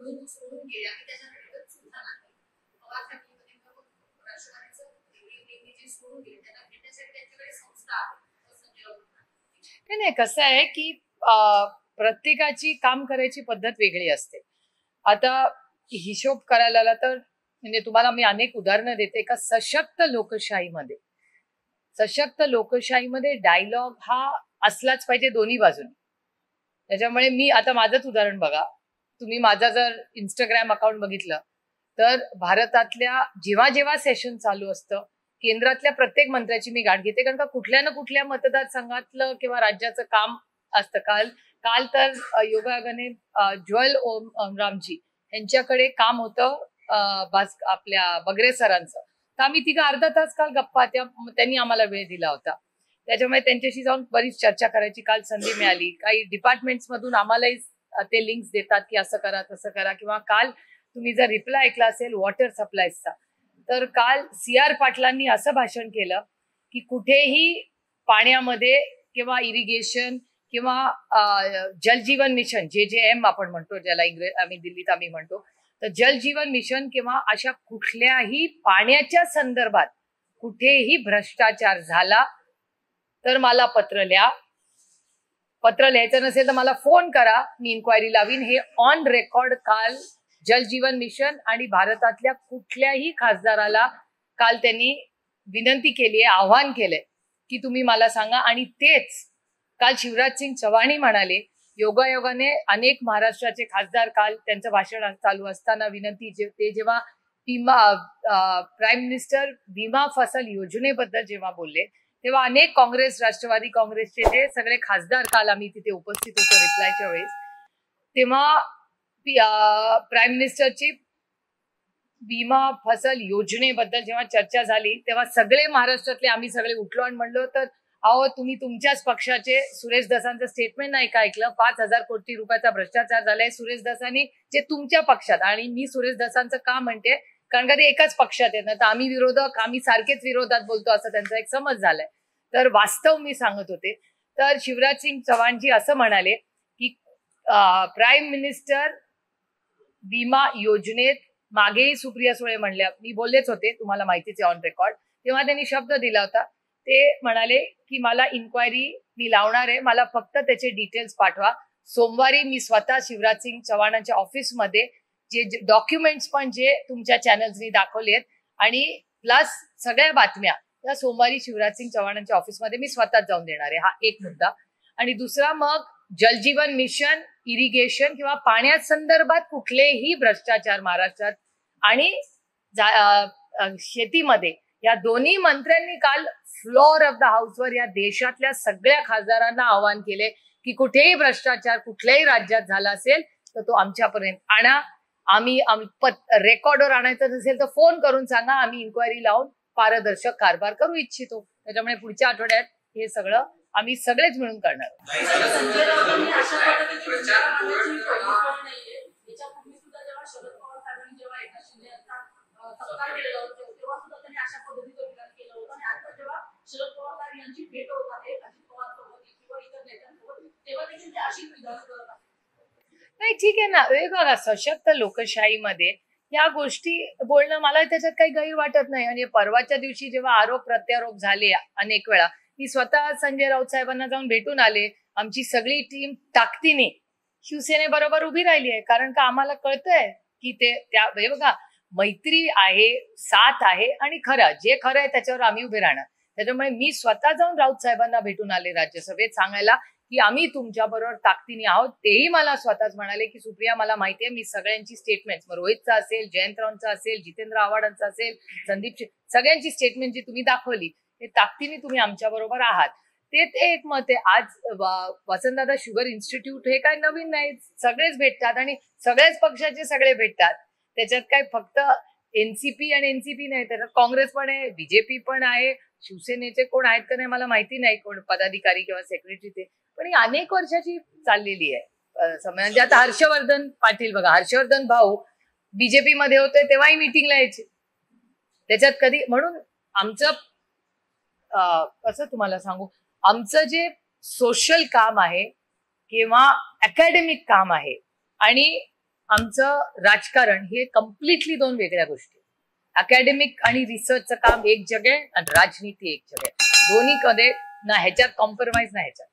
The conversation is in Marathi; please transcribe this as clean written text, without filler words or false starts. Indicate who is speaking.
Speaker 1: निवडून सोडून गेले आणि त्याच्यानंतर सुद्धा नाही पवार फॅमिलीमध्ये राष्ट्रवादीचं जे सोडून गेले त्यांना भेटण्यासाठी त्यांच्याकडे संस्था आहे.
Speaker 2: नाही, कसं आहे की प्रत्येकाची काम करायची पद्धत वेगळी असते. आता हिशोब करायला आला तर म्हणजे तुम्हाला मी अनेक उदाहरणं देते. एका सशक्त लोकशाहीमध्ये डायलॉग हा असलाच पाहिजे दोन्ही बाजूने. त्याच्यामुळे मी आता माझंच उदाहरण बघा, तुम्ही माझा जर इंस्टाग्राम अकाउंट बघितलं तर भारतातल्या जेव्हा जेव्हा सेशन चालू असतं केंद्रातल्या प्रत्येक मंत्र्याची मी गाठ घेते, कारण का कुठल्या ना कुठल्या मतदारसंघातलं किंवा राज्याचं काम असतं. काल तर योगायोगाने ज्वेल ओमरामजी यांच्याकडे काम होतं आपल्या बगरे सरांचं, तर आम्ही तिघं अर्धा तास काल गप्पा त्यांनी आम्हाला वेळ दिला होता. त्याच्यामुळे त्यांच्याशी जाऊन बरीच चर्चा करायची काल संधी मिळाली. काही डिपार्टमेंट्स मधून आम्हालाही ते लिंक्स देतात की असं करा तसं करा. किंवा काल तुम्ही जर रिप्लाय ऐकला असेल वॉटर सप्लायचा, तर काल CR पाटलांनी असं भाषण केलं की कुठेही पाण्यामध्ये किंवा इरिगेशन किंवा जलजीवन मिशन JJM आपण म्हणतो, ज्याला आम्ही दिल्लीत आम्ही म्हणतो, तर जलजीवन मिशन किंवा अशा कुठल्याही पाण्याच्या संदर्भात कुठेही भ्रष्टाचार झाला तर मला पत्र लिहा. पत्र लिहायचं नसेल तर मला फोन करा, मी इन्क्वायरी लावीन. हे ऑन रेकॉर्ड काल जलजीवन मिशन आणि भारतातल्या कुठल्याही खासदाराला काल त्यांनी विनंती केली आहे, आव्हान केलंय की तुम्ही मला सांगा. आणि तेच काल शिवराज सिंग चौहान म्हणाले. योगायोगाने अनेक महाराष्ट्राचे खासदार काल त्यांचं भाषण चालू असताना विनंती ते जेव्हा प्राईम मिनिस्टर विमा फसल योजनेबद्दल जेव्हा बोलले तेव्हा अनेक काँग्रेस, राष्ट्रवादी काँग्रेसचे जे सगळे खासदार काल आम्ही तिथे उपस्थित होतो रिप्लायच्या वेळेस, तेव्हा प्राईम मिनिस्टरची विमा फसल योजनेबद्दल जेव्हा चर्चा झाली तेव्हा सगळे महाराष्ट्रातले आम्ही सगळे उठलो आणि म्हणलो तर अहो तुम्ही तुमच्याच पक्षाचे सुरेश दसांचं स्टेटमेंट नाही का ऐकलं? 5,000 कोटी रुपयाचा भ्रष्टाचार झालाय सुरेश दसांनी, जे तुमच्या पक्षात. आणि मी सुरेश दसांचं का म्हणते, कारण का ते एकाच पक्षात आहेत ना, तर आम्ही विरोधक, आम्ही सारखेच विरोधात बोलतो असं त्यांचा एक समज झालाय. तर वास्तव मी सांगत होते. तर शिवराज सिंग चौहानजी असं म्हणाले की प्राईम मिनिस्टर विमा योजनेत मागेही सुप्रिया सुळे म्हणल्या, मी बोललेच होते, तुम्हाला माहितीच आहे ऑन रेकॉर्ड, तेव्हा त्यांनी शब्द दिला होता. ते म्हणाले की मला इन्क्वायरी मी लावणार आहे, मला फक्त त्याचे डिटेल्स पाठवा. सोमवारी मी स्वतः शिवराज सिंग चौहानांच्या ऑफिसमध्ये जे डॉक्युमेंट्स पण जे तुमच्या चॅनल्सनी दाखवले आहेत आणि प्लस सगळ्या बातम्या त्या सोमवारी शिवराज सिंग चौहानांच्या ऑफिसमध्ये मी स्वतःच जाऊन देणार आहे. हा एक मुद्दा. आणि दुसरा, मग जलजीवन मिशन, इरिगेशन किंवा पाण्या संदर्भात कुठलेही भ्रष्टाचार महाराष्ट्रात आणि शेतीमध्ये या दोन्ही मंत्र्यांनी काल फ्लोअर ऑफ द हाऊसवर या देशातल्या सगळ्या खासदारांना आवाहन केले की कुठेही भ्रष्टाचार कुठल्याही राज्यात झाला असेल तर तो आमच्यापर्यंत आणा. आम्ही रेकॉर्डवर आणायचं असेल तर फोन करून सांगा, आम्ही इन्क्वायरी लावून पारदर्शक कारभार करू इच्छितो. त्याच्यामुळे पुढच्या आठवड्यात हे सगळं आम्ही सगळेच मिळून करणार. नाही, ठीक आहे ना. बघा, सशक्त लोकशाहीमध्ये या गोष्टी बोलणं मला त्याच्यात काही गैर वाटत नाही. आणि परवाच्या दिवशी जेव्हा आरोप प्रत्यारोप झाले अनेक वेळा, मी स्वतः संजय राऊत साहेबांना जाऊन भेटून आले. आमची सगळी टीम ताकदीने शिवसेनेबरोबर उभी राहिली आहे, कारण का आम्हाला कळतंय की त्या बघा मैत्री आहे, साथ आहे आणि जे खरं आहे त्याच्यावर आम्ही उभे राहणार. त्याच्यामुळे मी स्वतः जाऊन राऊत साहेबांना भेटून आले राज्यसभेत सांगायला की आम्ही तुमच्या बरोबर ताकदीने आहोत. तेही मला स्वतःच म्हणाले की सुप्रिया, मला माहितीये मी सगळ्यांची स्टेटमेंट्स, रोहितचा असेल, जयंतरावांचा असेल, जितेंद्र आव्हाडांचा असेल, संदीप, सगळ्यांची स्टेटमेंट जी तुम्ही दाखवली ते ताकदीने तुम्ही आमच्या बरोबर आहात. ते एक मत आहे. आज वसंतदादा शुगर इन्स्टिट्यूट हे काय नवीन नाही, सगळेच भेटतात आणि सगळ्याच पक्षाचे सगळे भेटतात. त्याच्यात काय फक्त एनसीपी आणि एनसीपी नाही, त्याच्यात काँग्रेस पण आहे, बीजेपी पण आहे, शिवसेनेचे कोण आहेत का नाही मला माहिती नाही, कोण पदाधिकारी किंवा सेक्रेटरी ते, पण ही अनेक वर्षाची चाललेली आहे. म्हणजे आता हर्षवर्धन पाटील बघा, हर्षवर्धन भाऊ बीजेपी मध्ये होते तेव्हाही मीटिंगला यायचे. त्याच्यात कधी, म्हणून आमचं कसं तुम्हाला सांगू, आमचं जे सोशल काम आहे किंवा अकॅडमिक काम आहे आणि आमचं राजकारण हे कम्प्लिटली दोन वेगळ्या गोष्टी. अकॅडमिक आणि रिसर्चचं काम एक जग आहे आणि राजनीती एक जग आहे. दोन्ही मध्ये ना ह्याच्यात कॉम्प्रोमाइज ना ह्याच्यात.